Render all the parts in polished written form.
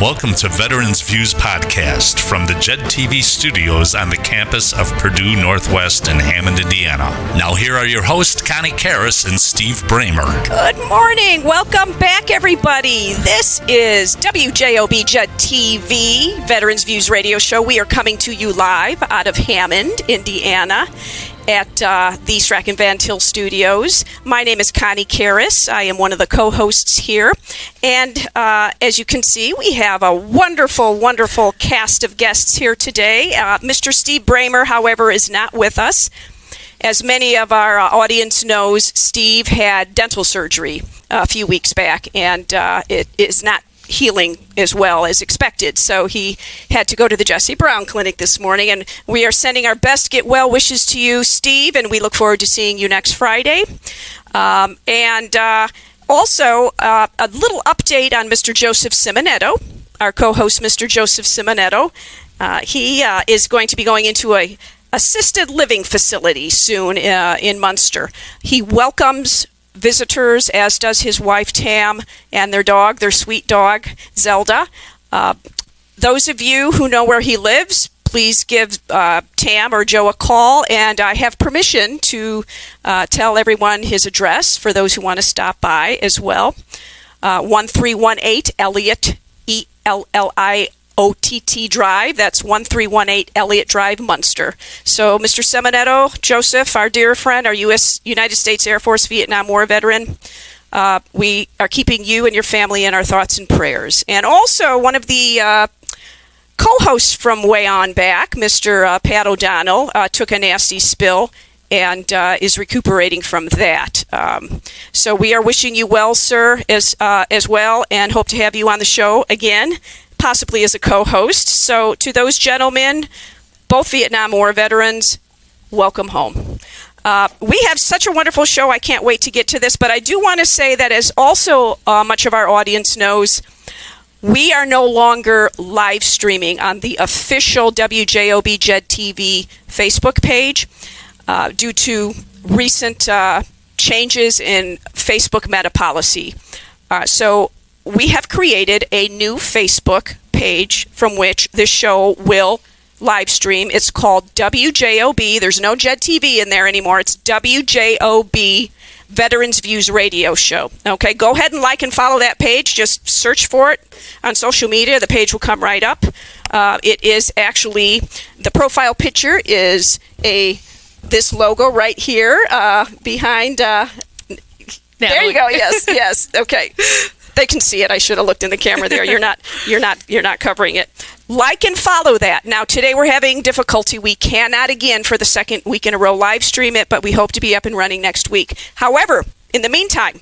Welcome to Veterans Views Podcast from the JED TV studios on the campus of Purdue Northwest in Hammond, Indiana. Now here are your hosts, Connie Karras and Steve Bramer. Good morning. Welcome back, everybody. This is WJOB JED TV, Veterans Views Radio Show. We are coming to you live out of Hammond, Indiana, at the Strack and Van Til Studios. My name is Connie Karras. I am one of the co-hosts here. And as you can see, we have a wonderful, wonderful cast of guests here today. Mr. Steve Bramer, however, is not with us. As many of our audience knows, Steve had dental surgery a few weeks back, and it is not healing as well as expected. So he had to go to the Jesse Brown Clinic this morning, and we are sending our best get well wishes to you, Steve, and we look forward to seeing you next Friday. Also, a little update on Mr. Joseph Simonetto, our co-host, Mr. Joseph Simonetto. He is going to be going into a assisted living facility soon in Munster. He welcomes visitors, as does his wife Tam and their dog, their sweet dog Zelda. Those of you who know where he lives, please give Tam or Joe a call, and I have permission to tell everyone his address for those who want to stop by as well. 1318 Elliott, ELLIOTT Drive. That's 1318 Elliott Drive, Munster. So, Mr. Simonetto, Joseph, our dear friend, our United States Air Force Vietnam War veteran, we are keeping you and your family in our thoughts and prayers. And also, one of the co-hosts from way on back, Mr. Pat O'Donnell, took a nasty spill and is recuperating from that. So we are wishing you well, sir, as well, and hope to have you on the show again, possibly as a co-host. So to those gentlemen, both Vietnam War veterans, welcome home. We have such a wonderful show. I can't wait to get to this, but I do want to say that, as also much of our audience knows, we are no longer live streaming on the official WJOB JED TV Facebook page due to recent changes in Facebook meta policy. So we have created a new Facebook page from which this show will live stream. It's called WJOB. There's no JED TV in there anymore. It's WJOB Veterans Views Radio Show. Okay, go ahead and like and follow that page. Just search for it on social media. The page will come right up. It is actually, the profile picture is this logo right here behind. There you go. Yes, yes. Okay. They can see it. I should have looked in the camera there. You're not covering it. Like and follow that. Now, today we're having difficulty. We cannot, again, for the second week in a row, live stream it, but we hope to be up and running next week. However, in the meantime,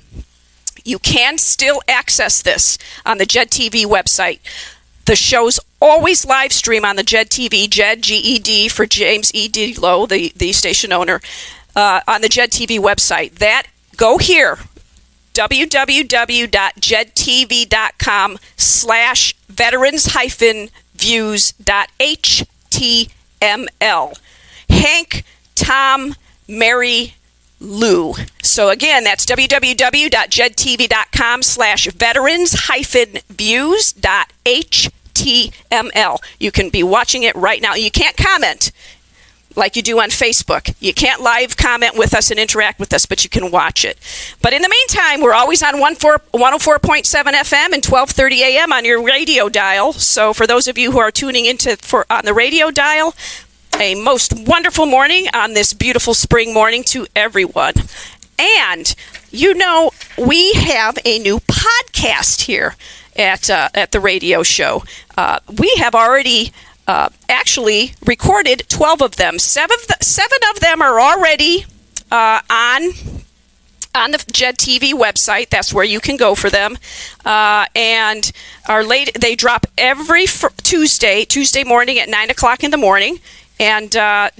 you can still access this on the JED TV website. The show's always live stream on the JED TV, JED, G-E-D, for James E. D. Lowe, the station owner, on the JED TV website. Go here, www.jedtv.com/veterans-views.html. Hank, Tom, Mary, Lou. So again, that's www.jedtv.com/veterans-views.html. You can be watching it right now. You can't comment like you do on Facebook. You can't live comment with us and interact with us, but you can watch it. But in the meantime, we're always on 104.7 FM and 12:30 AM on your radio dial. So for those of you who are tuning into on the radio dial, a most wonderful morning on this beautiful spring morning to everyone. And, we have a new podcast here at the radio show. We have already actually recorded 12 of them. Seven of them are already on the JED TV website. That's where you can go for them. And they drop every Tuesday morning at 9 o'clock in the morning. And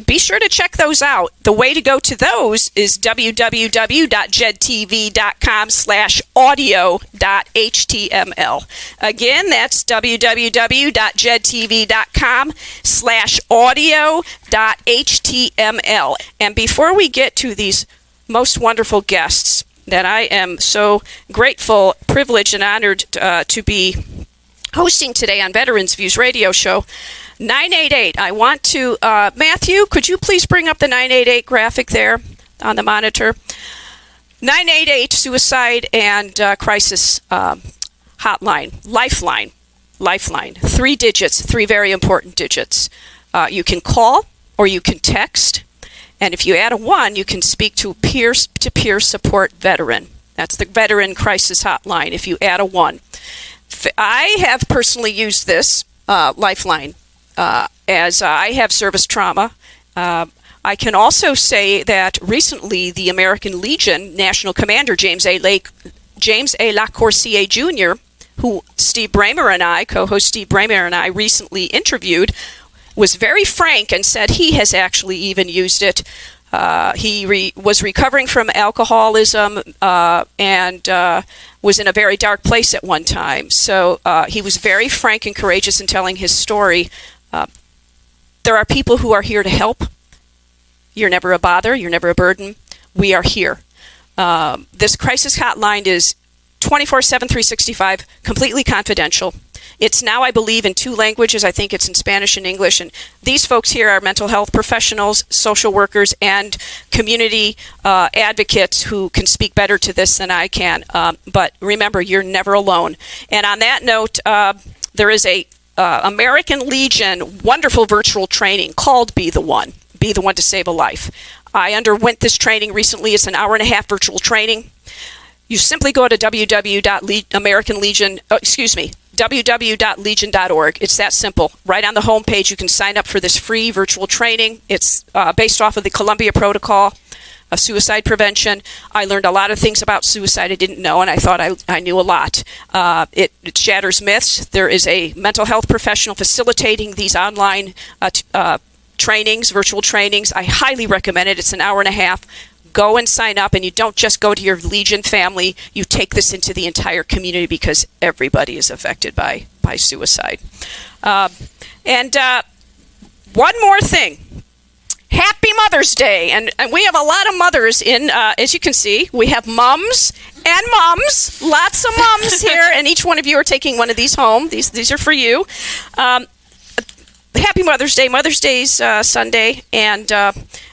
be sure to check those out. The way to go to those is www.jedtv.com/audio.html. Again, that's www.jedtv.com/audio.html. And before we get to these most wonderful guests that I am so grateful, privileged, and honored to be hosting today on Veterans Views Radio Show. 988. I want to, Matthew, could you please bring up the 988 graphic there on the monitor? 988 Suicide and Crisis Hotline. Lifeline. 3 digits, 3 very important digits. You can call or you can text. And if you add a 1, you can speak to a peer-to-peer support veteran. That's the Veteran Crisis Hotline if you add a 1. I have personally used this lifeline as I have service trauma. I can also say that recently the American Legion National Commander James A. LaCourcier Jr., who Steve Bramer and I, co-host Steve Bramer and I recently interviewed, was very frank and said he has actually even used it. He was recovering from alcoholism and was in a very dark place at one time. So he was very frank and courageous in telling his story. There are people who are here to help. You're never a bother. You're never a burden. We are here. This crisis hotline is 24/7, 365, completely confidential. It's now, I believe, in 2 languages. I think it's in Spanish and English. And these folks here are mental health professionals, social workers, and community advocates who can speak better to this than I can. But remember, you're never alone. And on that note, there is a American Legion wonderful virtual training called Be the One to Save a Life. I underwent this training recently. It's an hour-and-a-half virtual training. You simply go to www.legion.org. It's that simple. Right on the homepage, you can sign up for this free virtual training. It's based off of the Columbia Protocol of Suicide Prevention. I learned a lot of things about suicide I didn't know, and I thought I knew a lot. It shatters myths. There is a mental health professional facilitating these online trainings, virtual trainings. I highly recommend it. It's an hour-and-a-half. Go and sign up, and you don't just go to your Legion family. You take this into the entire community because everybody is affected by suicide. And one more thing. Happy Mother's Day. And we have a lot of mothers in, as you can see. We have mums and moms. Lots of moms here, and each one of you are taking one of these home. These are for you. Happy Mother's Day. Mother's Day's Sunday, and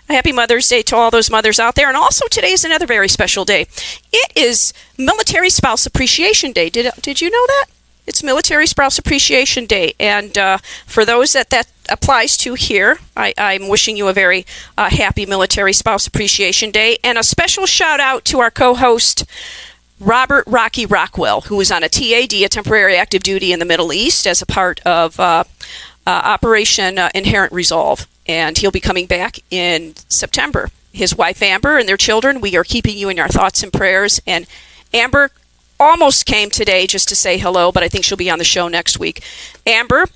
happy Mother's Day to all those mothers out there. And also today is another very special day. It is Military Spouse Appreciation Day. Did you know that? It's Military Spouse Appreciation Day. And for those that applies to here, I'm wishing you a very happy Military Spouse Appreciation Day. And a special shout out to our co-host, Robert Rocky Rockwell, who was on a TAD, a temporary active duty in the Middle East as a part of Operation Inherent Resolve. And he'll be coming back in September. His wife, Amber, and their children, we are keeping you in our thoughts and prayers. And Amber almost came today just to say hello, but I think she'll be on the show next week. Amber,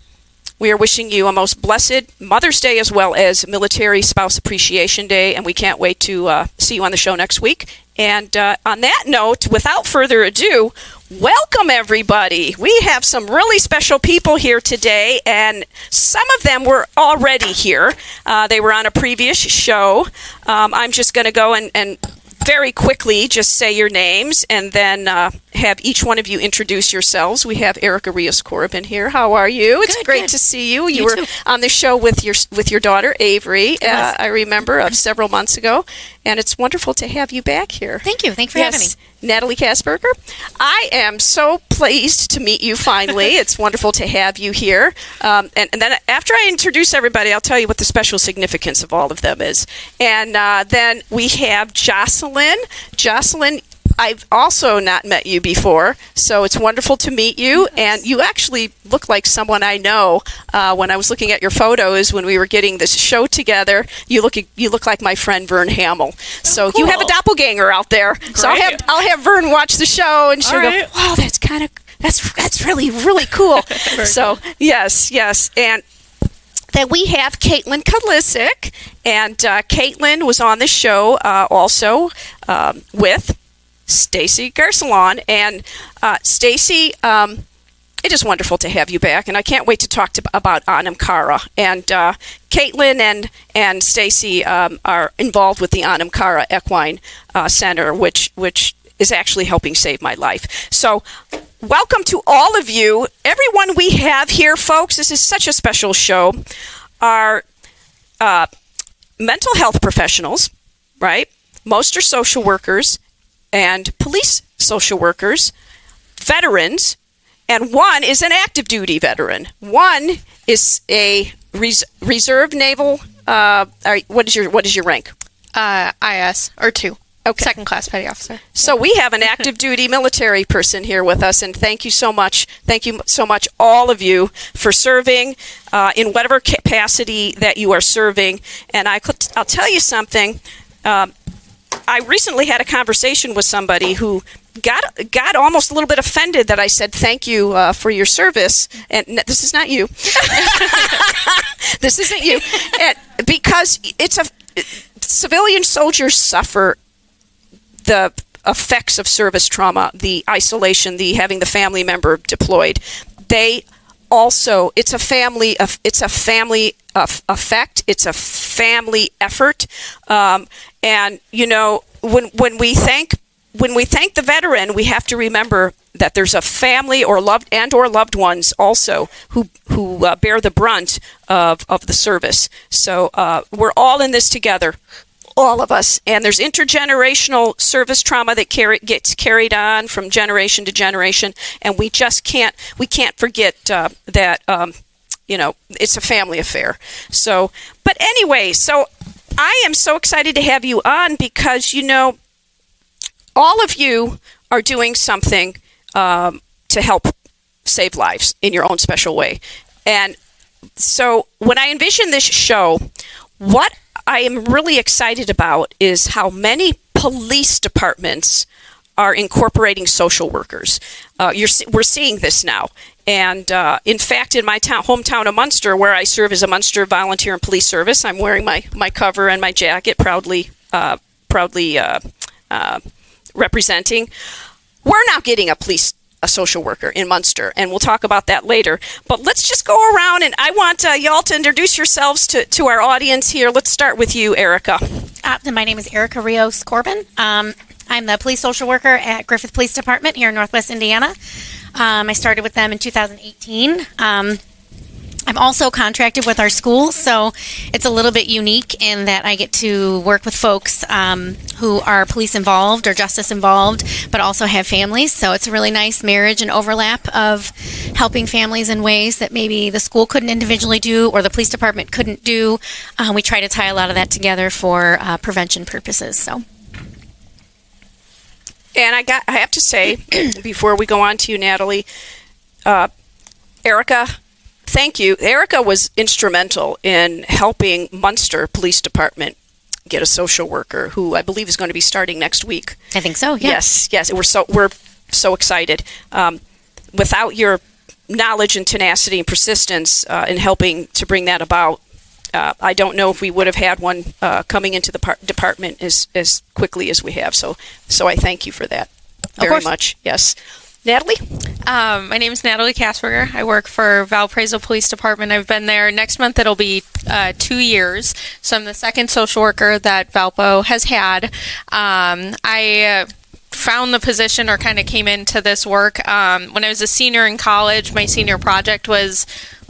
we are wishing you a most blessed Mother's Day as well as Military Spouse Appreciation Day, and we can't wait to see you on the show next week. And on that note, without further ado, welcome everybody. We have some really special people here today, and some of them were already here. They were on a previous show. I'm just going to go and very quickly just say your names and then have each one of you introduce yourselves. We have Erica Rios-Corbin here. How are you? It's great to see you. You were too. On the show with your daughter, Avery, I remember, of several months ago. And it's wonderful to have you back here. Thank you. Thanks for having me. Natalie Kasperger, I am so pleased to meet you finally. It's wonderful to have you here. And then after I introduce everybody, I'll tell you what the special significance of all of them is. And then we have Jocelyn. Jocelyn, I've also not met you before, so it's wonderful to meet you. And you actually look like someone I know. When I was looking at your photos when we were getting this show together, you look like my friend Vern Hamill. So cool. You have a doppelganger out there. Great. So I'll have Vern watch the show, and she'll go, "Wow, that's really cool." So yes, and then we have Caitlin Kalisic, and Caitlin was on the show also with Stacy Garcelon. And Stacy, it is wonderful to have you back, and I can't wait to talk about Anam Cara. And Caitlin and Stacy are involved with the Anam Cara Equine Center, which is actually helping save my life. So welcome to all of you. Everyone we have here, folks, this is such a special show, are mental health professionals, right? Most are social workers and police social workers, veterans, and one is an active duty veteran. One is a reserve naval. What is your rank? IS or 2. Okay. Second class petty officer. So we have an active duty military person here with us, and thank you so much. Thank you so much, all of you, for serving in whatever capacity that you are serving. And I'll tell you something. I recently had a conversation with somebody who got almost a little bit offended that I said thank you for your service, and this is not you. This isn't you, because civilian soldiers suffer the effects of service trauma, the isolation, the having the family member deployed. They also, it's a family effect. It's a family effort, and you know, when we thank the veteran, we have to remember that there's a family or loved ones also who bear the brunt of the service. So we're all in this together, all of us. And there's intergenerational service trauma that gets carried on from generation to generation, and we can't forget that you know, it's a family affair. So, but anyway, so I am so excited to have you on because, you know, all of you are doing something to help save lives in your own special way. And so when I envision this show, what I am really excited about is how many police departments are incorporating social workers. We're seeing this now. And in fact, in my hometown of Munster, where I serve as a Munster Volunteer and Police Service, I'm wearing my cover and my jacket, proudly representing. We're now getting a social worker in Munster, and we'll talk about that later. But let's just go around, and I want y'all to introduce yourselves to our audience here. Let's start with you, Erica. My name is Erica Rios Corbin. I'm the police social worker at Griffith Police Department here in Northwest Indiana. I started with them in 2018. I'm also contracted with our school, so it's a little bit unique in that I get to work with folks who are police involved or justice involved, but also have families. So it's a really nice marriage and overlap of helping families in ways that maybe the school couldn't individually do or the police department couldn't do. We try to tie a lot of that together for prevention purposes. So. And I have to say, before we go on to you, Natalie, Erica, thank you. Erica was instrumental in helping Munster Police Department get a social worker who I believe is going to be starting next week. I think so, yeah. Yes. We're so excited. Without your knowledge and tenacity and persistence in helping to bring that about, I don't know if we would have had one coming into the department as quickly as we have. So I thank you for that very much. Yes. Natalie? My name is Natalie Kasperger. I work for Valparaiso Police Department. I've been there. Next month it'll be 2 years. So I'm the second social worker that Valpo has had. I found the position or kind of came into this work when I was a senior in college. My senior project was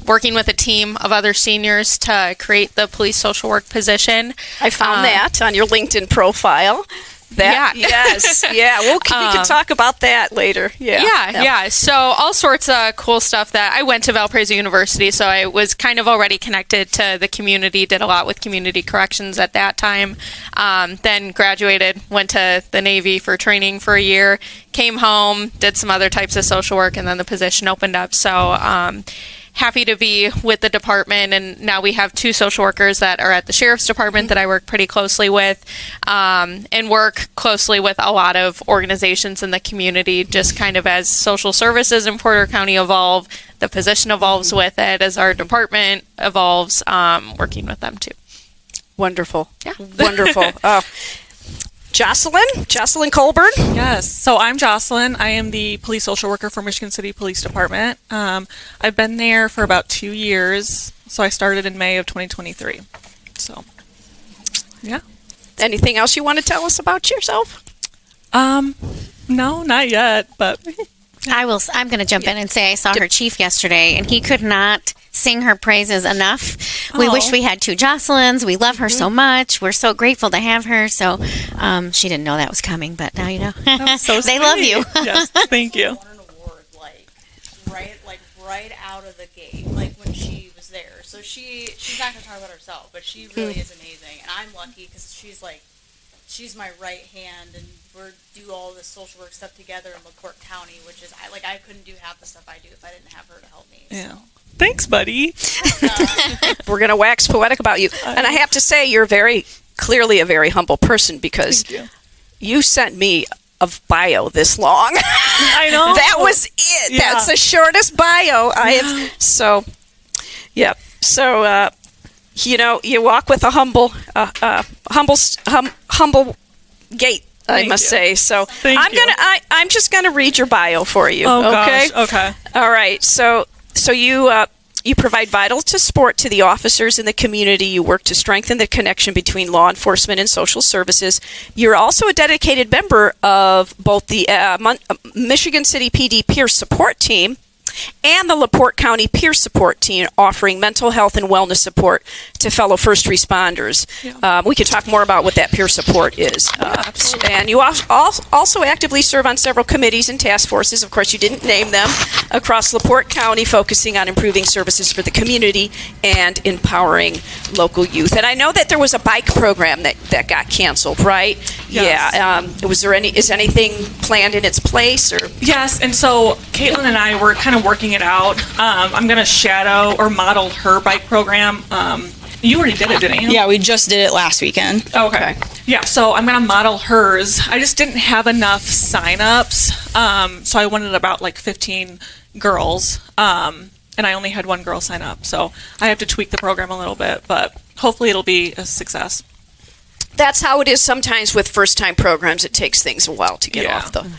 working with a team of other seniors to create the police social work position. I found that on your LinkedIn profile. Yes. Yeah. We can talk about that later. Yeah. So all sorts of cool stuff that I went to Valparaiso University, so I was kind of already connected to the community, did a lot with community corrections at that time. Then graduated, went to the Navy for training for a year, came home, did some other types of social work, and then the position opened up. So happy to be with the department, and now we have 2 social workers that are at the Sheriff's Department that I work pretty closely with, and work closely with a lot of organizations in the community, just kind of as social services in Porter County evolve, the position evolves with it as our department evolves, working with them too. Wonderful. Yeah. Wonderful. Jocelyn Colburn. Yes. So I'm Jocelyn. I am the police social worker for Michigan City Police Department. I've been there for about 2 years. So I started in May of 2023. So, yeah. Anything else you want to tell us about yourself? No, not yet, but I'm going to jump in and say I saw her chief yesterday, and he could not sing her praises enough. We wish we had 2 Jocelyn's. We love her so much. We're so grateful to have her. So she didn't know that was coming, but now you know. So they love you. Yes, thank you. Won an award right out of the gate, like when she was there. So she's not going to talk about herself, but she really is amazing, and I'm lucky because she's my right hand, and we do all this social work stuff together in LaPorte County, which is I couldn't do half the stuff I do if I didn't have her to help me. Yeah. So. Thanks, buddy. We're going to wax poetic about you. And I have to say, you're clearly a very humble person, because you sent me a bio this long. I know. That was it. Yeah. That's the shortest bio I have. So, yeah. So, you walk with a humble gait, I must say. So I'm just gonna read your bio for you. Oh, okay. gosh. Okay. All right. So you provide vital support to the officers in the community. You work to strengthen the connection between law enforcement and social services. You're also a dedicated member of both the Michigan City PD Peer Support Team and the LaPorte County Peer Support Team, offering mental health and wellness support to fellow first responders. Yeah. We can talk more about what that peer support is. And you also actively serve on several committees and task forces. Of course, you didn't name them, across LaPorte County, focusing on improving services for the community and empowering local youth. And I know that there was a bike program that got canceled, right? Yes. Yeah. Is anything planned in its place? Or? Yes, and so Caitlin and I were kind of working it out. I'm going to shadow or model her bike program. You already did it, didn't you? Yeah, we just did it last weekend. Okay. Yeah, so I'm going to model hers. I just didn't have enough sign-ups, so I wanted about 15 girls, and I only had 1 girl sign up. So I have to tweak the program a little bit, but hopefully it'll be a success. That's how it is sometimes with first-time programs. It takes things a while to get off the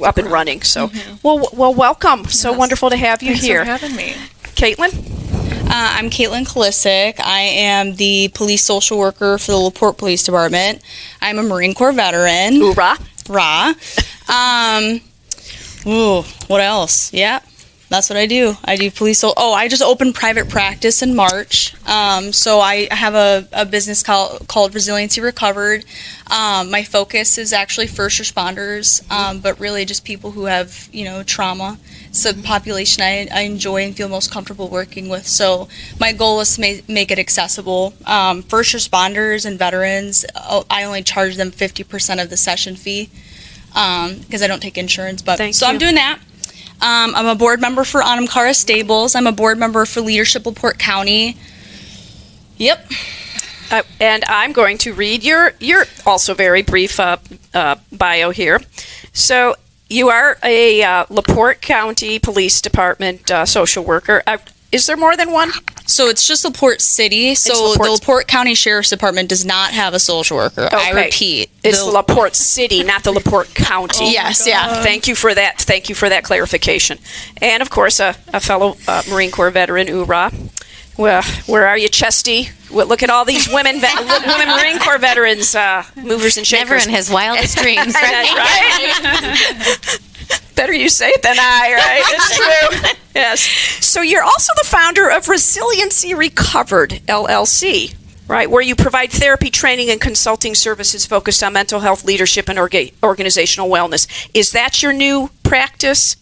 up and running. So, well, welcome. So wonderful to have you Thanks here. for having me. Caitlin? I'm Caitlin Kalisic. I am the police social worker for the LaPorte Police Department. I'm a Marine Corps veteran. Hoorah. Rah. What else? Yeah, that's what I do. I do police. I just opened private practice in March. So I have a business called Resiliency Recovered. My focus is actually first responders, but really just people who have, trauma. It's the population I enjoy and feel most comfortable working with. So my goal is to make it accessible. First responders and veterans, I only charge them 50% of the session fee because I don't take insurance. I'm doing that. I'm a board member for Anamkara Stables. I'm a board member for Leadership LaPorte County. Yep. And I'm going to read your also very brief bio here. So you are a LaPorte County Police Department social worker. Is there more than one? So it's just LaPorte City. So the LaPorte County Sheriff's Department does not have a social worker. Okay. I repeat. It's LaPorte City, not the LaPorte County. Yes, yeah. Thank you for that. Thank you for that clarification. And, of course, a fellow Marine Corps veteran, Hoorah. Well, where are you, Chesty? Well, look at all these women Marine Corps veterans, movers and shakers. Never in his wildest dreams, right? Better you say it than I, right? It's true. Yes. So you're also the founder of Resiliency Recovered, LLC, right, where you provide therapy, training, and consulting services focused on mental health, leadership, and organizational wellness. Is that your new practice?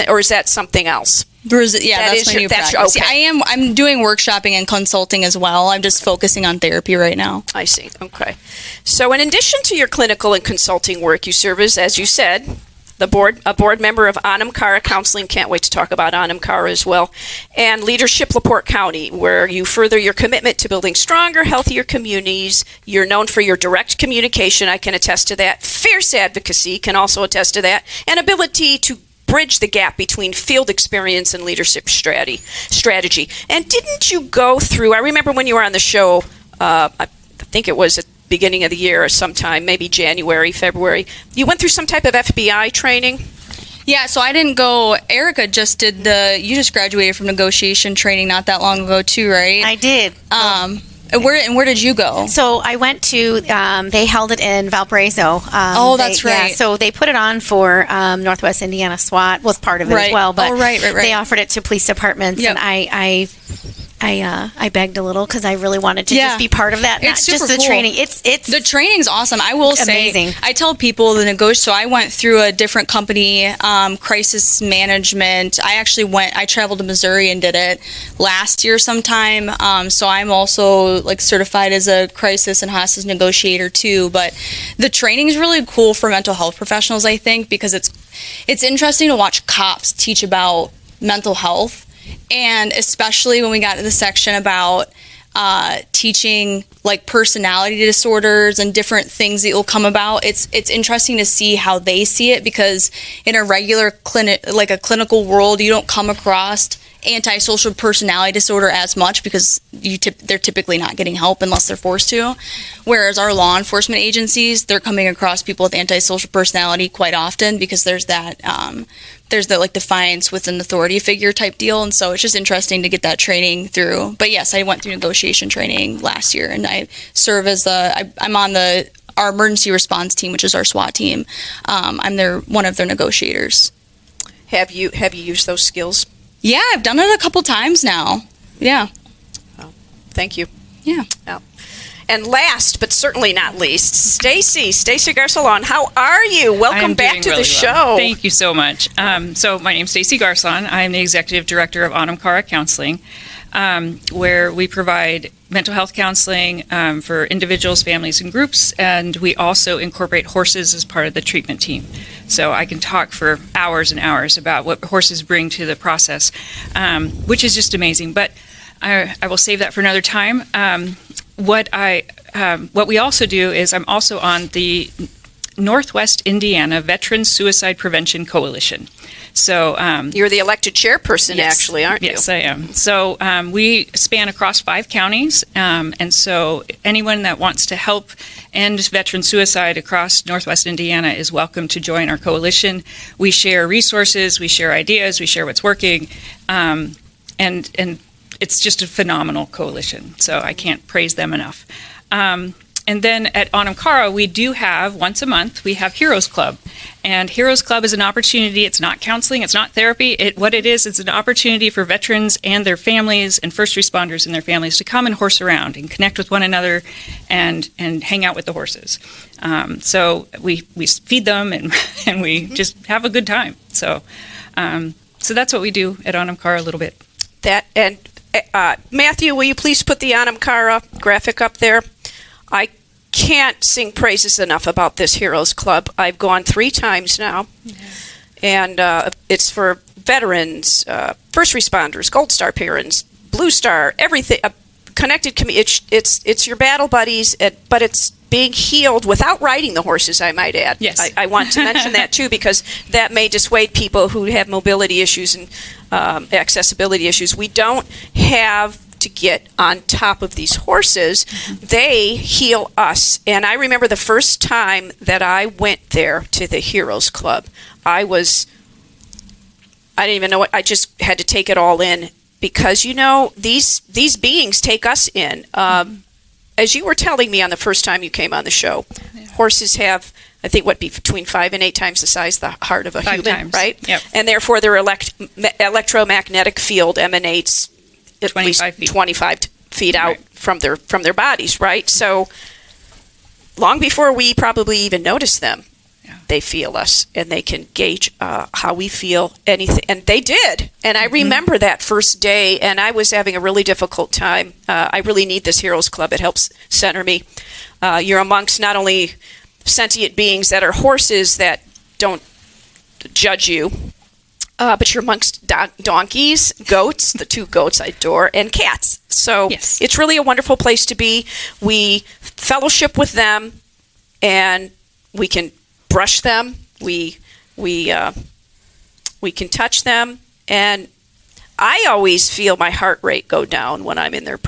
Or is that something else? That's my new practice. Okay. I'm doing workshopping and consulting as well. I'm just focusing on therapy right now. I see. Okay. So in addition to your clinical and consulting work, you serve as you said, a board member of Anamkara Counseling. Can't wait to talk about Anamkara as well. And Leadership LaPorte County, where you further your commitment to building stronger, healthier communities. You're known for your direct communication. I can attest to that. Fierce advocacy can also attest to that. And ability to bridge the gap between field experience and leadership strategy. And didn't you go through, I remember when you were on the show, I think it was at the beginning of the year or sometime, maybe January, February, you went through some type of FBI training? Yeah, so I didn't go. Erica you just graduated from negotiation training not that long ago too, right? I did. Where did you go? So I went to, they held it in Valparaiso. That's right. Yeah, so they put it on for Northwest Indiana SWAT, was part of it as well. But right. they offered it to police departments, and I begged a little because I really wanted to just be part of that. Not It's super just the cool. training. It's The training's awesome. I will say, amazing. I tell people so I went through a different company, crisis management. I traveled to Missouri and did it last year sometime. So I'm also like certified as a crisis and hostage negotiator too. But the training is really cool for mental health professionals, I think, because it's interesting to watch cops teach about mental health. And especially when we got to the section about teaching like personality disorders and different things that will come about, it's interesting to see how they see it, because in a regular clinic, like a clinical world, you don't come across antisocial personality disorder as much because they're typically not getting help unless they're forced to. Whereas our law enforcement agencies, they're coming across people with antisocial personality quite often because there's that like defiance with an authority figure type deal. And so it's just interesting to get that training through. But yes, I went through negotiation training last year, and I serve as I'm on our emergency response team, which is our SWAT team. I'm one of their negotiators. Have you used those skills? Yeah, I've done it a couple times now. Yeah. Oh, thank you. Yeah. Oh. And last, but certainly not least, Stacy Garcelon, how are you? Welcome back to the show. Well. Thank you so much. So my name's Stacy Garcelon. I'm the Executive Director of Anamkara Counseling, where we provide mental health counseling for individuals, families, and groups, and we also incorporate horses as part of the treatment team. So I can talk for hours and hours about what horses bring to the process, which is just amazing. But I will save that for another time. What we also do is I'm also on the Northwest Indiana Veterans Suicide Prevention Coalition. So you're the elected chairperson, yes, actually, aren't you? Yes, I am. So we span across 5 counties, and so anyone that wants to help end veteran suicide across Northwest Indiana is welcome to join our coalition. We share resources, we share ideas, we share what's working, and it's just a phenomenal coalition. So I can't praise them enough. And then at Anamkara, we do have, once a month, we have Heroes Club. And Heroes Club is an opportunity. It's not counseling. It's not therapy. What it is, it's an opportunity for veterans and their families and first responders and their families to come and horse around and connect with one another and hang out with the horses. So we feed them and we just have a good time. So that's what we do at Anamkara a little bit. Matthew, will you please put the Anamkara graphic up there? I can't sing praises enough about this Heroes Club. I've gone 3 times now, and it's for veterans, first responders, Gold Star parents, Blue Star, everything, connected community. It's your battle buddies, but it's being healed without riding the horses, I might add. Yes. I want to mention that, too, because that may dissuade people who have mobility issues and accessibility issues. We don't have to get on top of these horses. They heal us. And I remember the first time that I went there to the Heroes Club, I didn't even know what, I just had to take it all in, because these beings take us in. As you were telling me on the first time you came on the show, horses have, I think, between 5 and 8 times the size of the heart of a 5 human, times. right? Yep. And therefore their electromagnetic field emanates at 25 least feet. 25 feet out Right. from their bodies, right? So long before we probably even notice them, they feel us, and they can gauge how we feel, anything. And they did. And I remember that first day, and I was having a really difficult time. I really need this Heroes Club. It helps center me. You're amongst not only sentient beings that are horses that don't judge you, but you're amongst donkeys, goats, the 2 goats I adore, and cats. So Yes. It's really a wonderful place to be. We fellowship with them, and we can brush them. We can touch them, and I always feel my heart rate go down when I'm in their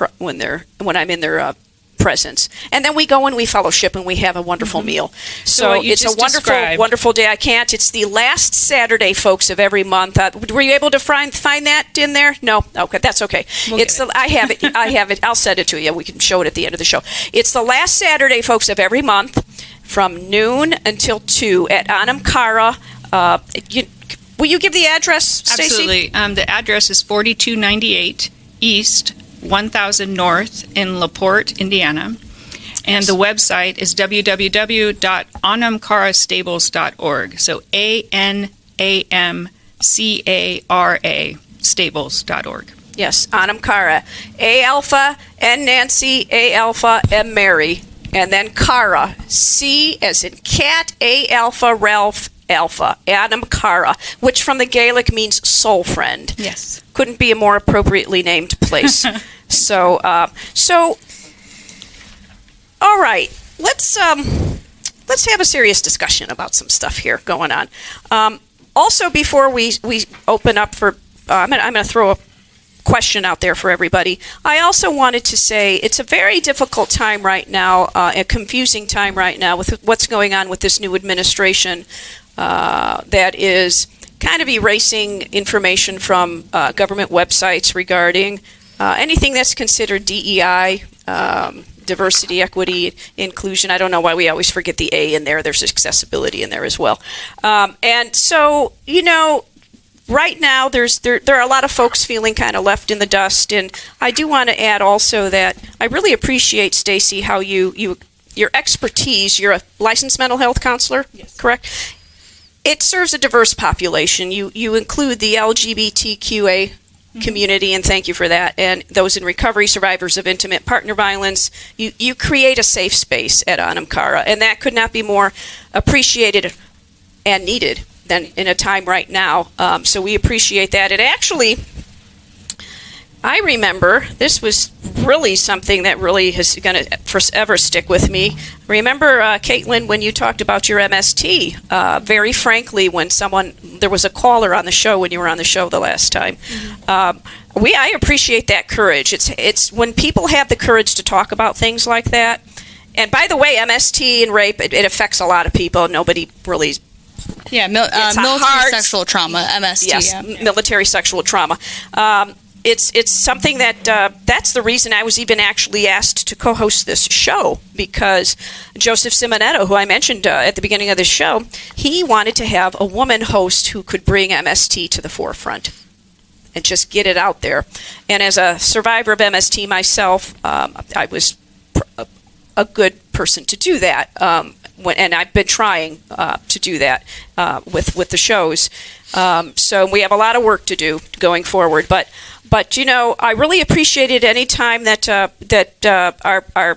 presents. And then we go and we fellowship and we have a wonderful meal. So what you it's a just wonderful, described- wonderful day. I can't. It's the last Saturday, folks, of every month. Were you able to find that in there? No? Okay, that's okay. I have it. I have it. I'll send it to you. We can show it at the end of the show. It's the last Saturday, folks, of every month from noon until 2 at Anamkara. Will you give the address, Stacy? Absolutely. The address is 4298 East, 1000 North in LaPorte, Indiana. And the website is www.anamcarastables.org. So ANAMCARA stables.org. Yes, Anamkara. A Alpha, N Nancy, A Alpha, M Mary. And then Kara. C as in cat, A Alpha, Ralph, Alpha. Anamkara, which from the Gaelic means soul friend. Yes. Couldn't be a more appropriately named place. So, all right. Let's have a serious discussion about some stuff here going on. Also, before we open up for, I'm going to throw a question out there for everybody. I also wanted to say it's a very difficult time right now, a confusing time right now with what's going on with this new administration that is kind of erasing information from government websites regarding anything that's considered DEI, diversity, equity, inclusion. I don't know why we always forget the A in there. There's accessibility in there as well. And so, right now there are a lot of folks feeling kind of left in the dust. And I do want to add also that I really appreciate, Stacy, how your expertise. You're a licensed mental health counselor, yes. Correct? It serves a diverse population. You include the LGBTQA community, and thank you for that, and those in recovery, survivors of intimate partner violence. You create a safe space at Anamkara, and that could not be more appreciated and needed than in a time right now. So we appreciate that. And actually, I remember this was really something that really is going to forever stick with me. Remember, Caitlin, when you talked about your MST, very frankly, when there was a caller on the show when you were on the show the last time. I appreciate that courage. It's when people have the courage to talk about things like that. And by the way, MST and rape, it affects a lot of people. Nobody really. Yeah, military sexual trauma, MST. Yes, yeah. Military sexual trauma. It's something that's the reason I was even actually asked to co-host this show, because Joseph Simonetto, who I mentioned at the beginning of the show, he wanted to have a woman host who could bring MST to the forefront and just get it out there. And as a survivor of MST myself, I was a good person to do that. And I've been trying to do that with the shows. So we have a lot of work to do going forward. But I really appreciate it any time that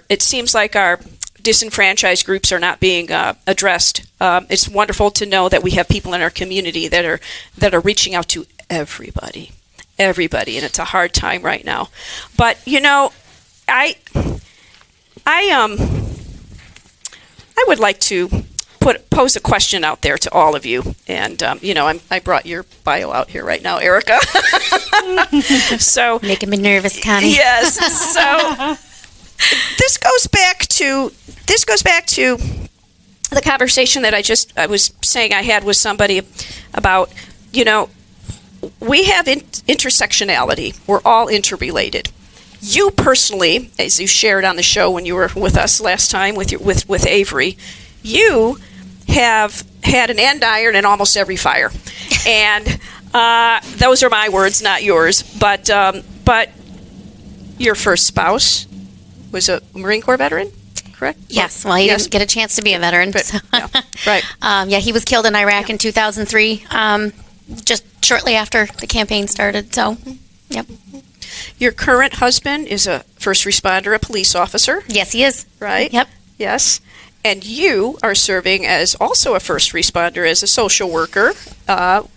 it seems like our disenfranchised groups are not being addressed. It's wonderful to know that we have people in our community that are reaching out to everybody, and it's a hard time right now. But I would like to pose a question out there to all of you, and I brought your bio out here right now, Erica. So making me nervous, Connie. Yes. So this goes back to the conversation that I was saying I had with somebody about we have intersectionality. We're all interrelated. You personally, as you shared on the show when you were with us last time with Avery, you have had an andiron in almost every fire, and those are my words, not yours. But your first spouse was a Marine Corps veteran, correct? Yes. Well, he didn't get a chance to be a veteran. But, so. yeah, right. He was killed in Iraq in 2003, just shortly after the campaign started. So, yep. Your current husband is a first responder, a police officer. Yes, he is. Right? Yep. Yes. And you are serving as also a first responder, as a social worker at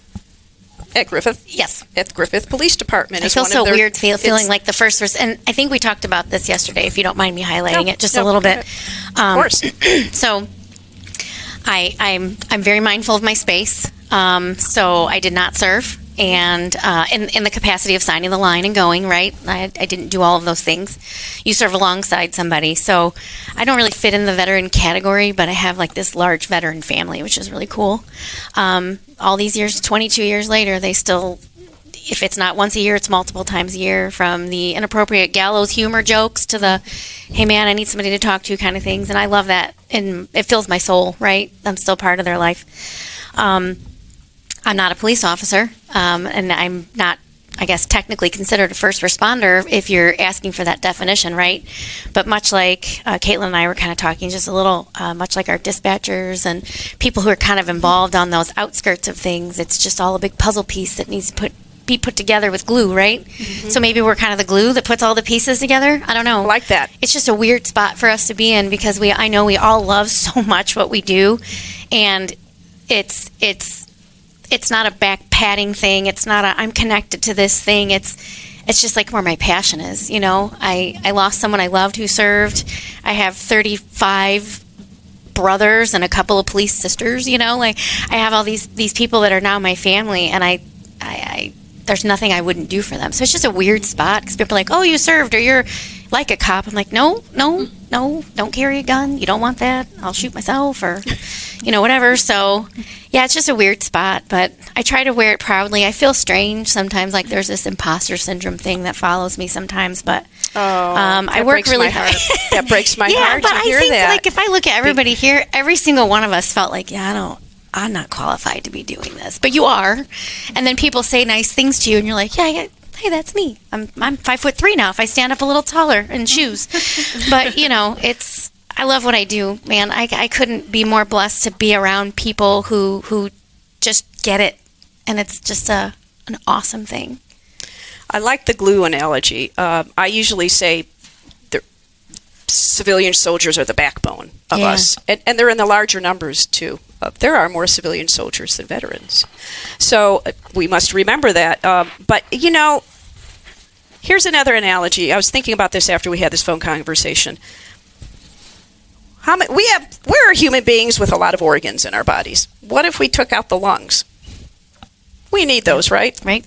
Griffith. Yes. At the Griffith Police Department. I feel so weird feeling like the first and I think we talked about this yesterday, if you don't mind me highlighting it just a little bit. Of course. So I'm very mindful of my space. So I did not serve. and in the capacity of signing the line and going, right? I didn't do all of those things. You serve alongside somebody. So I don't really fit in the veteran category, but I have like this large veteran family, which is really cool. All these years, 22 years later, they still, if it's not once a year, it's multiple times a year, from the inappropriate gallows humor jokes to the, hey man, I need somebody to talk to kind of things. And I love that. And it fills my soul, right? I'm still part of their life. I'm not a police officer, and I'm not, I guess, technically considered a first responder if you're asking for that definition, right? But much like Caitlin and I were kind of talking just a little, much like our dispatchers and people who are kind of involved on those outskirts of things, it's just all a big puzzle piece that needs to be put together with glue, right? Mm-hmm. So maybe we're kind of the glue that puts all the pieces together. I don't know. I like that. It's just a weird spot for us to be in because I know we all love so much what we do, and it's not a back patting thing. It's not I'm connected to this thing. It's just like where my passion is, you know. I lost someone I loved who served. I have 35 brothers and a couple of police sisters, you know. Like I have all these people that are now my family, and I there's nothing I wouldn't do for them. So it's just a weird spot because people are like, oh, you served or you're like a cop. I'm like, no, don't carry a gun. You don't want that. I'll shoot myself or, you know, whatever. So, yeah, it's just a weird spot, but I try to wear it proudly. I feel strange sometimes, like there's this imposter syndrome thing that follows me sometimes, but I work really hard. That breaks my heart but to hear I think, that. like, if I look at everybody here, every single one of us felt like, I'm not qualified to be doing this, but you are. And then people say nice things to you, and you're like, yeah, hey, that's me. I'm 5'3" now. If I stand up a little taller in shoes, but you know, I love what I do, man. I couldn't be more blessed to be around people who just get it, and it's just an awesome thing. I like the glue analogy. I usually say civilian soldiers are the backbone of us, and they're in the larger numbers too. There are more civilian soldiers than veterans, so we must remember that. But you know, here's another analogy. I was thinking about this after we had this phone conversation. We're human beings with a lot of organs in our bodies. What if we took out the lungs? We need those, right? Right.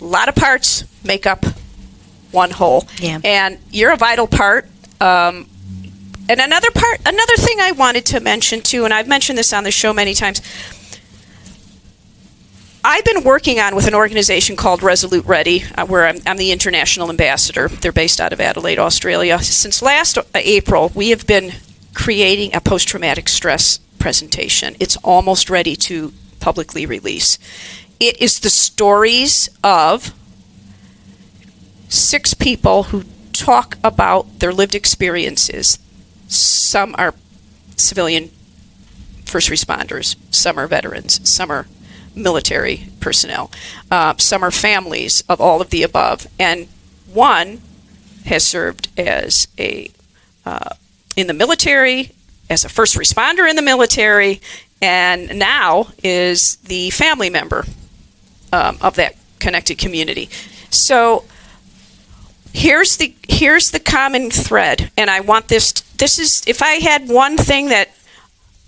A lot of parts make up one whole. Yeah. And you're a vital part. And another thing I wanted to mention too, and I've mentioned this on the show many times, I've been working with an organization called Resolute Ready, where I'm the international ambassador. They're based out of Adelaide, Australia. Since last April, we have been creating a post-traumatic stress presentation. It's almost ready to publicly release. It is the stories of 6 people who talk about their lived experiences. Some are civilian first responders, some are veterans, some are military personnel, some are families of all of the above, and one has served as in the military, as a first responder in the military, and now is the family member of that connected community. So here's the common thread, and I want this is, if I had one thing that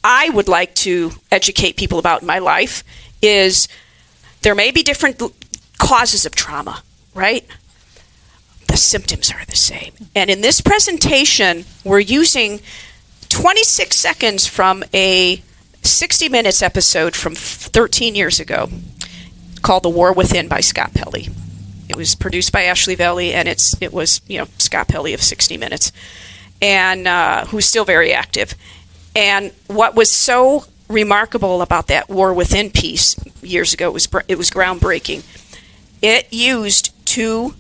I would like to educate people about in my life, is there may be different causes of trauma, right? The symptoms are the same. And in this presentation, we're using 26 seconds from a 60 Minutes episode from 13 years ago called The War Within by Scott Pelley. It was produced by Ashley Valley, and it was Scott Pelley of 60 Minutes, and who's still very active. And what was so remarkable about that War Within piece years ago, it was groundbreaking. It used 2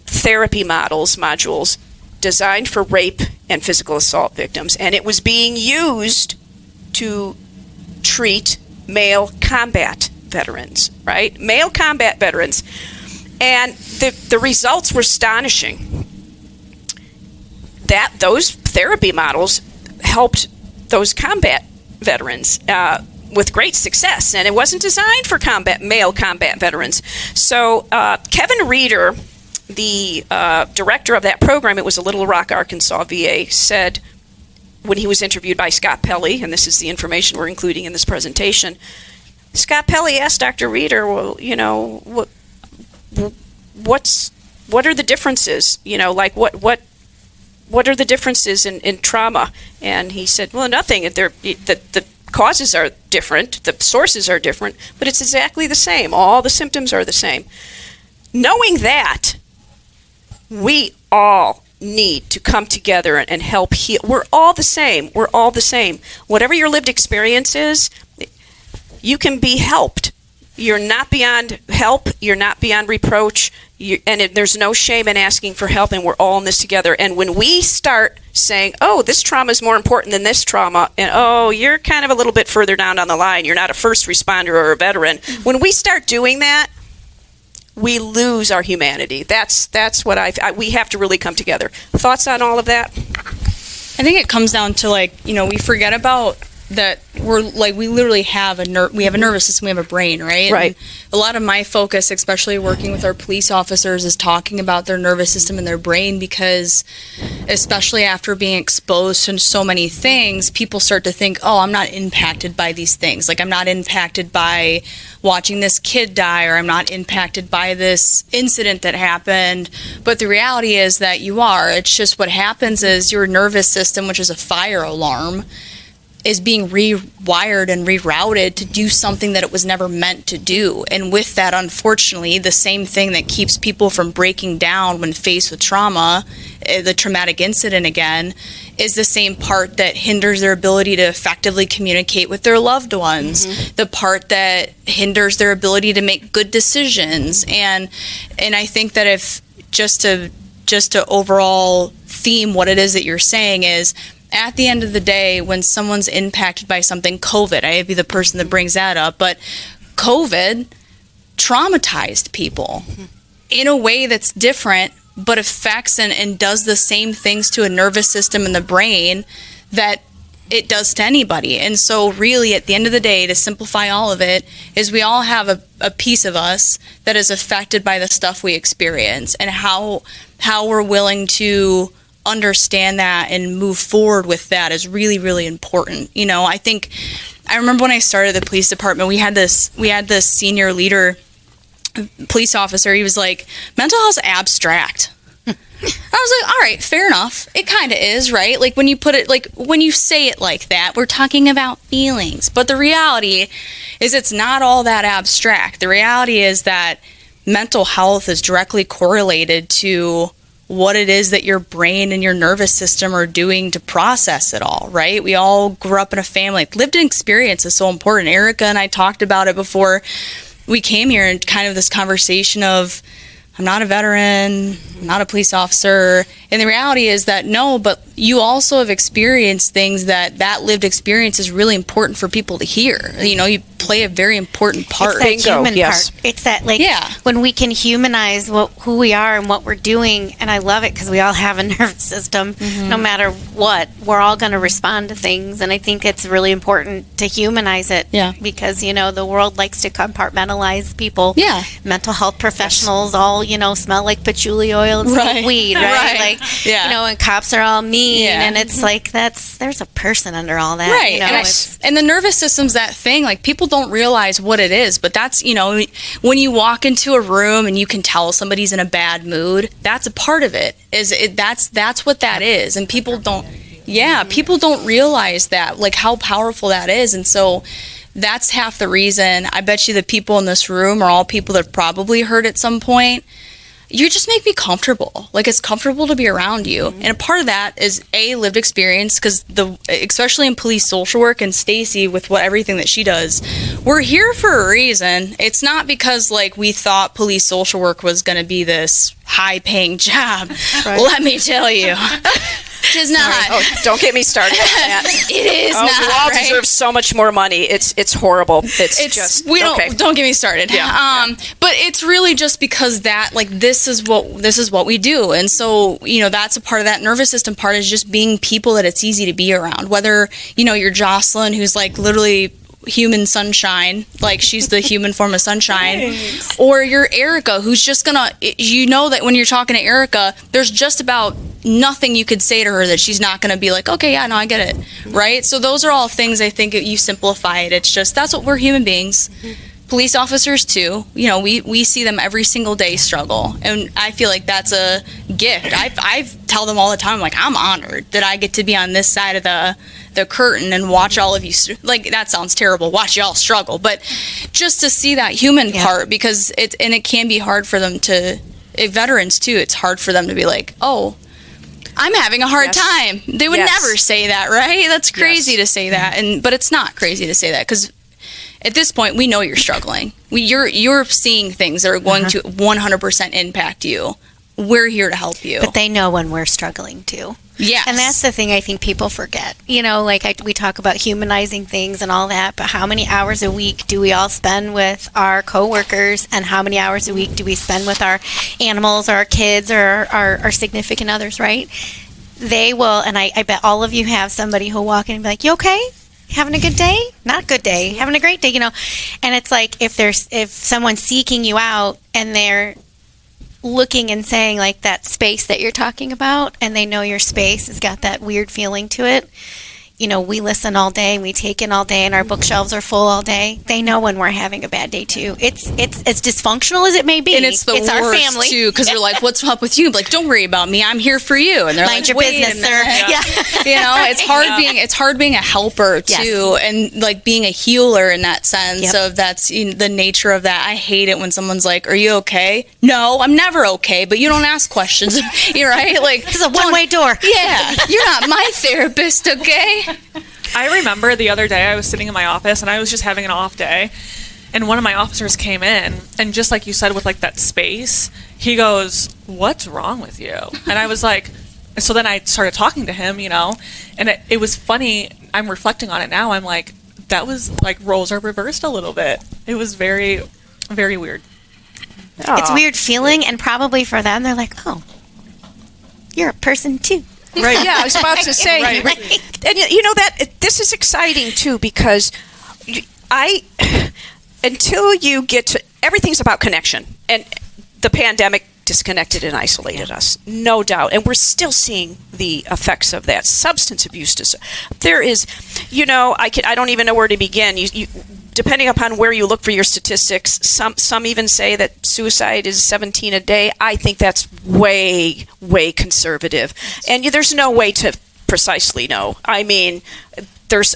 therapy modules designed for rape and physical assault victims, and it was being used to treat male combat veterans, right? Male combat veterans. And the results were astonishing. Those therapy models helped those combat veterans with great success, and it wasn't designed for male combat veterans. So Kevin Reeder, the director of that program, it was a Little Rock, Arkansas VA, said when he was interviewed by Scott Pelley, and this is the information we're including in this presentation, Scott Pelley asked Dr. Reeder, well, what are the differences? What are the differences in trauma? And he said, well, nothing. The causes are different, the sources are different, but it's exactly the same. All the symptoms are the same. Knowing that, we all need to come together and help heal. We're all the same. We're all the same. Whatever your lived experience is, you can be helped. You're not beyond help. You're not beyond reproach. There's no shame in asking for help, and we're all in this together. And when we start saying, oh, this trauma is more important than this trauma, and oh, you're kind of a little bit further down on the line, you're not a first responder or a veteran. When we start doing that, we lose our humanity. That's what we have to really come together. Thoughts on all of that? I think it comes down to we forget about that we literally have we have a nervous system, we have a brain, right? Right. And a lot of my focus, especially working with our police officers, is talking about their nervous system and their brain, because especially after being exposed to so many things, people start to think, oh, I'm not impacted by these things. Like, I'm not impacted by watching this kid die, or I'm not impacted by this incident that happened. But the reality is that you are. It's just what happens is your nervous system, which is a fire alarm, is being rewired and rerouted to do something that it was never meant to do. And with that, unfortunately, the same thing that keeps people from breaking down when faced with trauma, the traumatic incident again, is the same part that hinders their ability to effectively communicate with their loved ones, the part that hinders their ability to make good decisions. And I think that if just to overall theme what it is that you're saying is, at the end of the day, when someone's impacted by something, COVID, I'd be the person that brings that up, but COVID traumatized people in a way that's different, but affects and does the same things to a nervous system in the brain that it does to anybody. And so really, at the end of the day, to simplify all of it, is we all have a piece of us that is affected by the stuff we experience, and how we're willing to understand that and move forward with that is really, really important. I remember when I started the police department, we had this senior leader, police officer. He was like, mental health's abstract. I was like, all right, fair enough. It kind of is, right? Like, when you put it, when you say it like that, we're talking about feelings. But the reality is it's not all that abstract. The reality is that mental health is directly correlated to what it is that your brain and your nervous system are doing to process it all, right? We all grew up in a family. Lived experience is so important. Erica and I talked about it before we came here, and kind of this conversation of, I'm not a veteran, I'm not a police officer. And the reality is that no, but you also have experienced things that lived experience is really important for people to hear. You play a very important part. It's that human part. It's that, when we can humanize who we are and what we're doing, and I love it because we all have a nervous system. No matter what, we're all going to respond to things, and I think it's really important to humanize it. Because, the world likes to compartmentalize people. Mental health professionals all, smell like patchouli oil and smoke weed, right? And cops are all mean, and it's like, there's a person under all that. Right. And the nervous system's that thing, people don't realize what it is, but that's, when you walk into a room and you can tell somebody's in a bad mood, that's a part of it. That's what that is. And people don't realize that, how powerful that is. And so that's half the reason. I bet you the people in this room are all people that probably heard at some point, you just make me comfortable. It's comfortable to be around you. And a part of that is lived experience, because especially in police social work, and Stacy with everything that she does, we're here for a reason. It's not because we thought police social work was going to be this high paying job. Right. Let me tell you. It is not. Oh, don't get me started on that. It is not. We all deserve so much more money. It's horrible. It's just don't get me started. But it's really just because that this is what we do, and so that's a part of that nervous system part, is just being people that it's easy to be around. Whether you're Jocelyn, who's literally human sunshine, she's the human form of sunshine. Thanks. Or you're Erica, who's just gonna, that when you're talking to Erica, there's just about nothing you could say to her that she's not going to be like, okay, yeah, no, I get it, right? So those are all things I think you simplify it. It's just, that's what we're human beings. Police officers too, we see them every single day struggle, and I feel like that's a gift. I tell them all the time, like, I'm honored that I get to be on this side of the curtain and watch all of you, like, that sounds terrible, watch y'all struggle, but just to see that human part, because it can be hard for them to, veterans too, it's hard for them to be like, oh, I'm having a hard time. They would never say that, right? That's crazy to say that, but it's not crazy to say that, because at this point, we know you're struggling. You're seeing things that are going to 100% impact you. We're here to help you. But they know when we're struggling too. Yes. And that's the thing I think people forget. We talk about humanizing things and all that, but how many hours a week do we all spend with our coworkers, and how many hours a week do we spend with our animals or our kids or our significant others, right? They will, and I bet all of you have somebody who'll walk in and be like, you okay? Having a good day? Not good day. Having a great day, And it's like if someone's seeking you out and they're looking and saying, like, that space that you're talking about, and they know your space has got that weird feeling to it. We listen all day, we take in all day, and our bookshelves are full all day. They know when we're having a bad day too. It's as dysfunctional as it may be. And it's worst our family too, because they're like, "What's up with you?" Like, don't worry about me. I'm here for you. And they're Mind like, your "Wait business, a minute." sir. It's hard being a helper too, and like being a healer in that sense of that's the nature of that. I hate it when someone's like, "Are you okay?" No, I'm never okay, but you don't ask questions. You're right. Like, this is a one-way door. Yeah, you're not my therapist, okay? I remember the other day I was sitting in my office and I was just having an off day, and one of my officers came in, and just like you said, with like that space, he goes, "What's wrong with you?" And I was like, so then I started talking to him, and it was funny. I'm reflecting on it now. I'm like, that was like roles are reversed a little bit. It was very, very weird. It's weird feeling, and probably for them, they're like, oh, you're a person too. Right. Yeah, I was about to say. Right. And that this is exciting too, because until you get to, everything's about connection, and the pandemic disconnected and isolated us, no doubt, and we're still seeing the effects of that. Substance abuse. There is, I don't even know where to begin. You depending upon where you look for your statistics, some even say that suicide is 17 a day. I think that's way, way conservative. And there's no way to precisely know. I mean,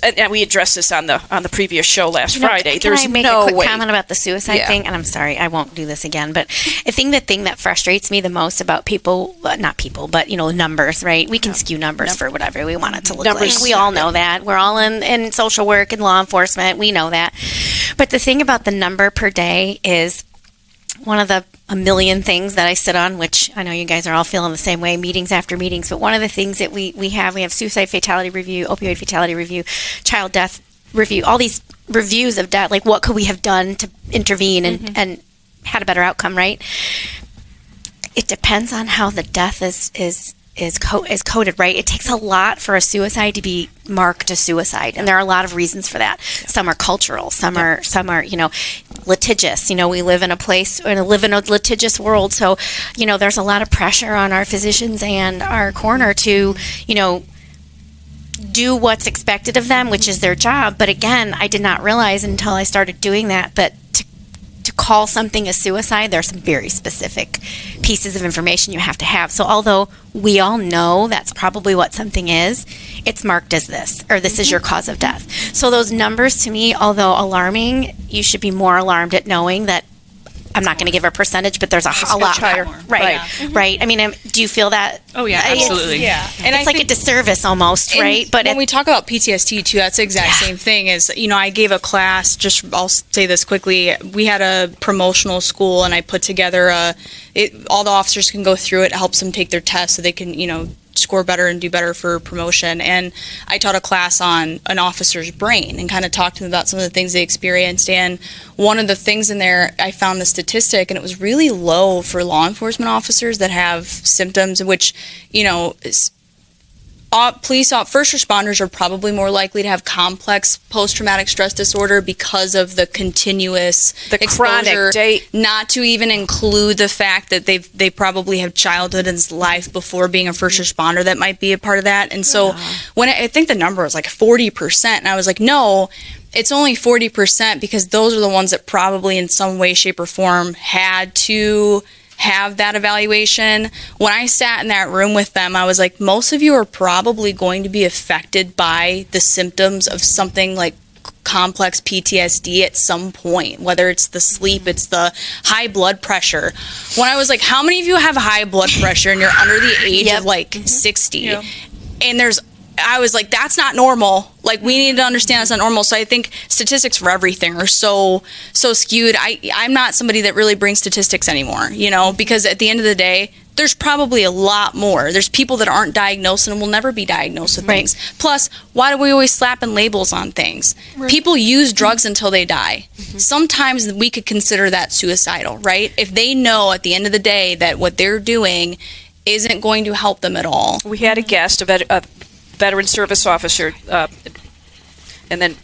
and we addressed this on the previous show last Friday. Can there's I make no a quick way. comment about the suicide thing? And I'm sorry, I won't do this again. But I think the thing that frustrates me the most about not people, but numbers, right? We can skew numbers for whatever we want it to look like. We all know that. We're all in social work and law enforcement. We know that. But the thing about the number per day is one of a million things that I sit on, which I know you guys are all feeling the same way, meetings after meetings, but one of the things that we have suicide fatality review, opioid fatality review, child death review, all these reviews of death, like what could we have done to intervene and had a better outcome, right? It depends on how the death is coded, right? It takes a lot for a suicide to be marked a suicide, and there are a lot of reasons for that. Some are cultural, some are litigious. We live in a litigious world, so there's a lot of pressure on our physicians and our coroner to do what's expected of them, which is their job. But again, I did not realize until I started doing that to call something a suicide, there are some very specific pieces of information you have to have. So although we all know that's probably what something is, it's marked as this, or this is your cause of death. So those numbers, to me, although alarming, you should be more alarmed at knowing that, I'm not going to give a percentage, but there's a lot higher. Right. Right. I mean, do you feel that? Oh, yeah, absolutely. And it's like a disservice almost, right? But when we talk about PTSD too, that's the exact same thing. Is I gave a class. I'll say this quickly. We had a promotional school, and I put together all the officers can go through it. It helps them take their test so they can score better and do better for promotion. And I taught a class on an officer's brain and kind of talked to them about some of the things they experienced. And one of the things in there, I found the statistic, and it was really low for law enforcement officers that have symptoms, which, first responders are probably more likely to have complex post-traumatic stress disorder because of the continuous exposure. Not to even include the fact that they probably have childhood and life before being a first responder that might be a part of that. And so when I think the number was like 40%, and I was like, no, it's only 40% because those are the ones that probably in some way, shape, or form had to have that evaluation. When I sat in that room with them, I was like, most of you are probably going to be affected by the symptoms of something like complex PTSD at some point, whether it's the sleep, it's the high blood pressure. When I was like, how many of you have high blood pressure and you're under the age of like 60? And I was like, that's not normal. Like, we need to understand it's not normal. So I think statistics for everything are so skewed. I'm not somebody that really brings statistics anymore, because at the end of the day, there's probably a lot more. There's people that aren't diagnosed and will never be diagnosed with things. Plus, why do we always slapping labels on things? People use drugs until they die. Sometimes we could consider that suicidal, right? If they know at the end of the day that what they're doing isn't going to help them at all. We had a guest, a veteran service officer, and then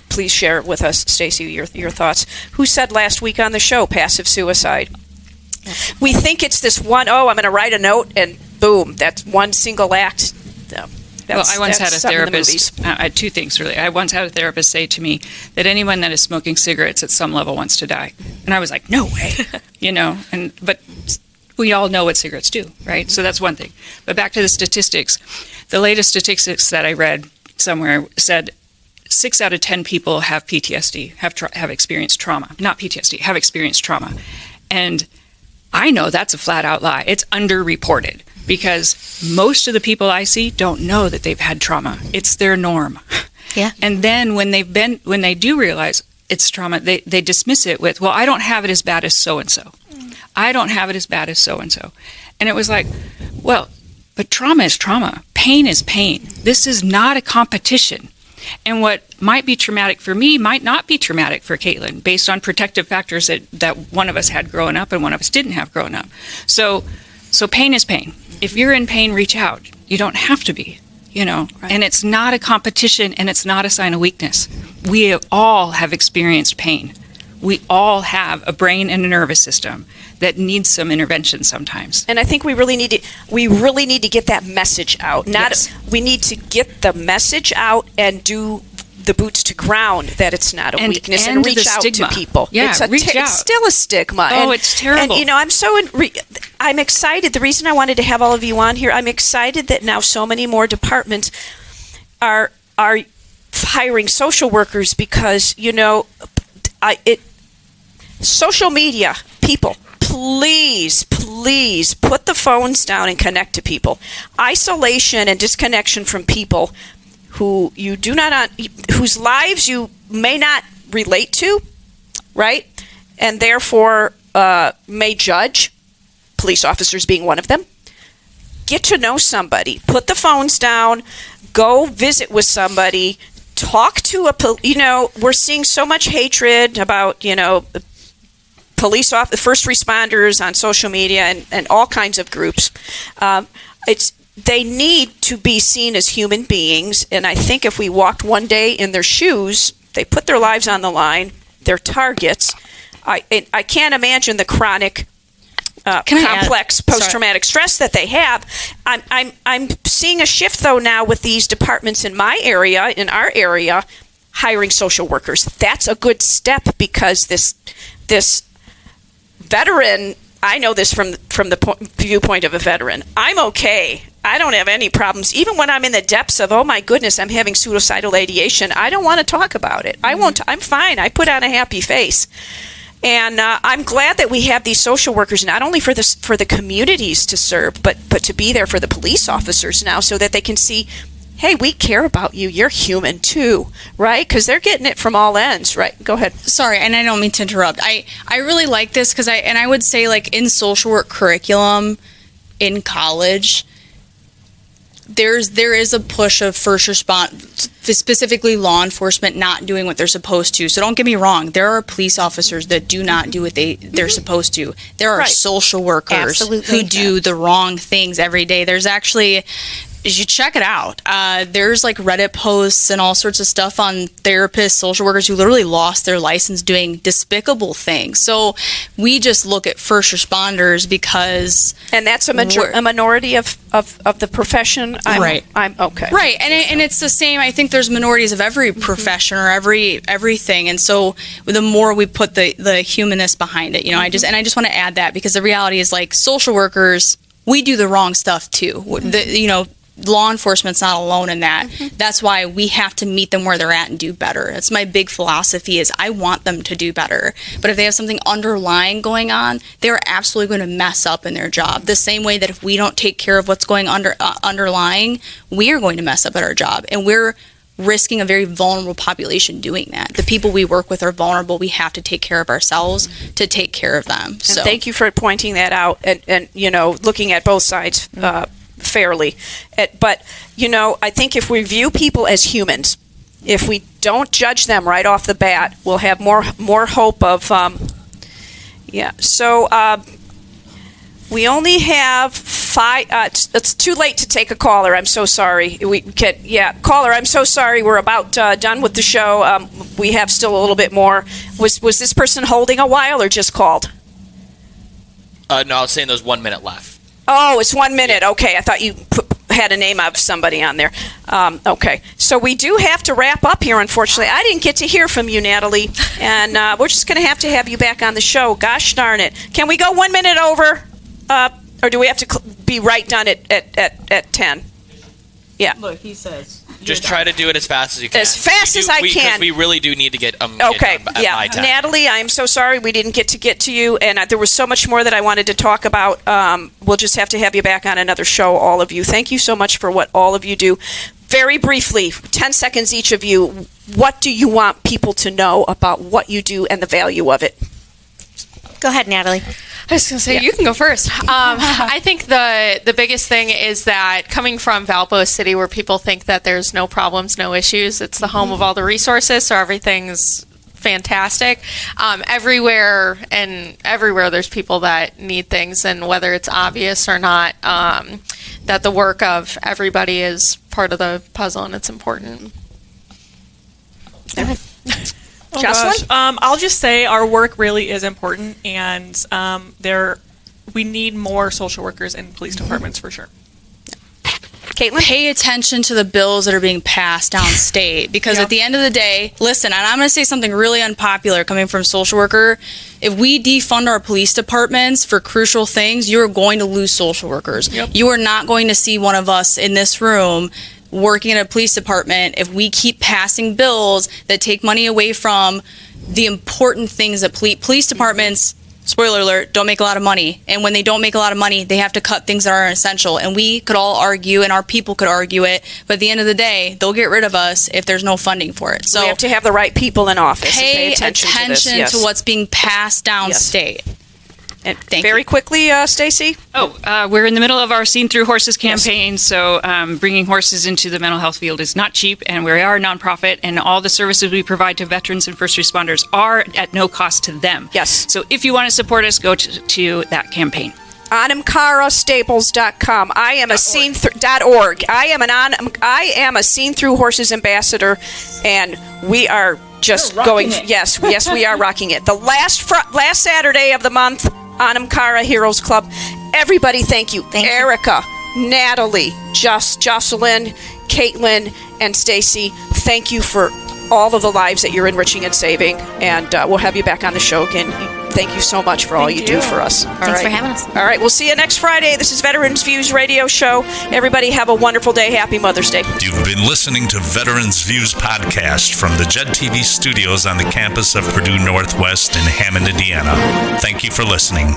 please share with us, Stacy, your thoughts, who said last week on the show, passive suicide. We think it's this one, I'm going to write a note, and boom, that's one single act. I once had a therapist, two things really. I once had a therapist say to me that anyone that is smoking cigarettes at some level wants to die. And I was like, no way, but we all know what cigarettes do, right? So that's one thing. But back to the statistics. The latest statistics that I read somewhere said 6 out of 10 people have PTSD, have experienced trauma. Not PTSD, have experienced trauma. And I know that's a flat out lie. It's underreported because most of the people I see don't know that they've had trauma. It's their norm. Yeah. And then when they do realize it's trauma, they dismiss it with, well, I don't have it as bad as so-and-so. I don't have it as bad as so-and-so. And it was like, well, but trauma is trauma. Pain is pain. This is not a competition. And what might be traumatic for me might not be traumatic for Caitlin based on protective factors that one of us had growing up and one of us didn't have growing up. So pain is pain. If you're in pain, reach out. You don't have to be, Right. And it's not a competition and it's not a sign of weakness. We all have experienced pain. We all have a brain and a nervous system that needs some intervention sometimes. And I think we really need to get that message out. We need to get the message out and do the boots to ground that it's not a weakness and reach out to people. Yeah, it's still a stigma. Oh, it's terrible. And I'm excited. The reason I wanted to have all of you on here, I'm excited that now so many more departments are hiring social workers because social media people. Please put the phones down and connect to people. Isolation and disconnection from people who you do not, whose lives you may not relate to, right? And therefore may judge, police officers being one of them. Get to know somebody. Put the phones down. Go visit with somebody. Talk to we're seeing so much hatred about, police first responders on social media and all kinds of groups. They need to be seen as human beings, and I think if we walked one day in their shoes, they put their lives on the line, they're targets. I can't imagine the chronic complex post-traumatic stress that they have. I'm seeing a shift though now with these departments in our area, hiring social workers. That's a good step because this veteran, I know this from the viewpoint of a veteran. I'm okay. I don't have any problems. Even when I'm in the depths of, oh my goodness, I'm having suicidal ideation, I don't want to talk about it. I won't. I'm fine. I put on a happy face. And I'm glad that we have these social workers not only for the communities to serve, but to be there for the police officers now so that they can see, hey, we care about you. You're human too, right? Because they're getting it from all ends, right? Go ahead. Sorry, and I don't mean to interrupt. I really like this because I would say like in social work curriculum in college, there is a push of first response, specifically law enforcement, not doing what they're supposed to. So don't get me wrong. There are police officers that do not do what they're supposed to. There are social workers who do the wrong things every day. There's actually you check it out. There's like Reddit posts and all sorts of stuff on therapists, social workers who literally lost their license doing despicable things. So we just look at first responders because... And that's a minority of the profession? I'm okay. Right, and it's the same. I think there's minorities of every profession or everything. And so the more we put the humanness behind it, I just want to add that because the reality is like social workers, we do the wrong stuff too. Law enforcement's not alone in that. That's why we have to meet them where they're at and do better. That's my big philosophy is I want them to do better. But if they have something underlying going on, they're absolutely going to mess up in their job. The same way that if we don't take care of what's going underlying, we are going to mess up at our job. And we're risking a very vulnerable population doing that. The people we work with are vulnerable. We have to take care of ourselves to take care of them. So and thank you for pointing that out and looking at both sides fairly. But, I think if we view people as humans, if we don't judge them right off the bat, we'll have more hope of, So we only have 5, it's too late to take a caller. I'm so sorry. Caller, I'm so sorry. We're about done with the show. We have still a little bit more. Was this person holding a while or just called? No, I was saying there's 1 minute left. Oh, it's 1 minute. Okay, I thought you had a name of somebody on there. Okay, so we do have to wrap up here, unfortunately. I didn't get to hear from you, Natalie, and we're just going to have you back on the show. Gosh darn it. Can we go 1 minute over, or do we have to be right done at 10? Yeah. Look, he says. Just try to do it as fast as you can. As fast as I can. Because we really do need to get okay. Get done at my time. Natalie, I'm so sorry we didn't get to you, and there was so much more that I wanted to talk about. We'll just have to have you back on another show, all of you. Thank you so much for what all of you do. Very briefly, 10 seconds each of you, what do you want people to know about what you do and the value of it? Go ahead, Natalie. I was going to say, you can go first. I think the biggest thing is that coming from Valpo City, where people think that there's no problems, no issues, it's the home of all the resources, so everything's fantastic. Everywhere there's people that need things, and whether it's obvious or not, that the work of everybody is part of the puzzle, and it's important. Jocelyn? I'll just say our work really is important, and we need more social workers in police departments for sure. Caitlin? Pay attention to the bills that are being passed downstate because at the end of the day, listen, and I'm going to say something really unpopular coming from social worker. If we defund our police departments for crucial things, you're going to lose social workers. Yep. You are not going to see one of us in this room working in a police department if we keep passing bills that take money away from the important things that police departments, spoiler alert, don't make a lot of money. And when they don't make a lot of money, they have to cut things that are essential. And we could all argue, and our people could argue it, but at the end of the day, they'll get rid of us if there's no funding for it. So we have to have the right people in office. Pay attention to this. Yes. to what's being passed downstate. Yes. And very quickly, Stacy? We're in the middle of our Seen Through Horses campaign, so bringing horses into the mental health field is not cheap, and we are a nonprofit, and all the services we provide to veterans and first responders are at no cost to them. Yes. So if you want to support us, go to that campaign. AnamCaraStables.com. I am a Seen Through.org. I am a Seen Through Horses ambassador, and we are just going. Yes, we are rocking it. The last Saturday of the month, Anam Cara Heroes Club. Everybody, thank you. Erica, Natalie, Jocelyn, Caitlin, and Stacy. Thank you for all of the lives that you're enriching and saving, and we'll have you back on the show again. Thank you so much for all you do for us. Thanks for having us. All right, we'll see you next Friday. This is Veterans Views Radio Show. Everybody have a wonderful day. Happy Mother's Day. You've been listening to Veterans Views podcast from the JED TV studios on the campus of Purdue Northwest in Hammond, Indiana. Thank you for listening.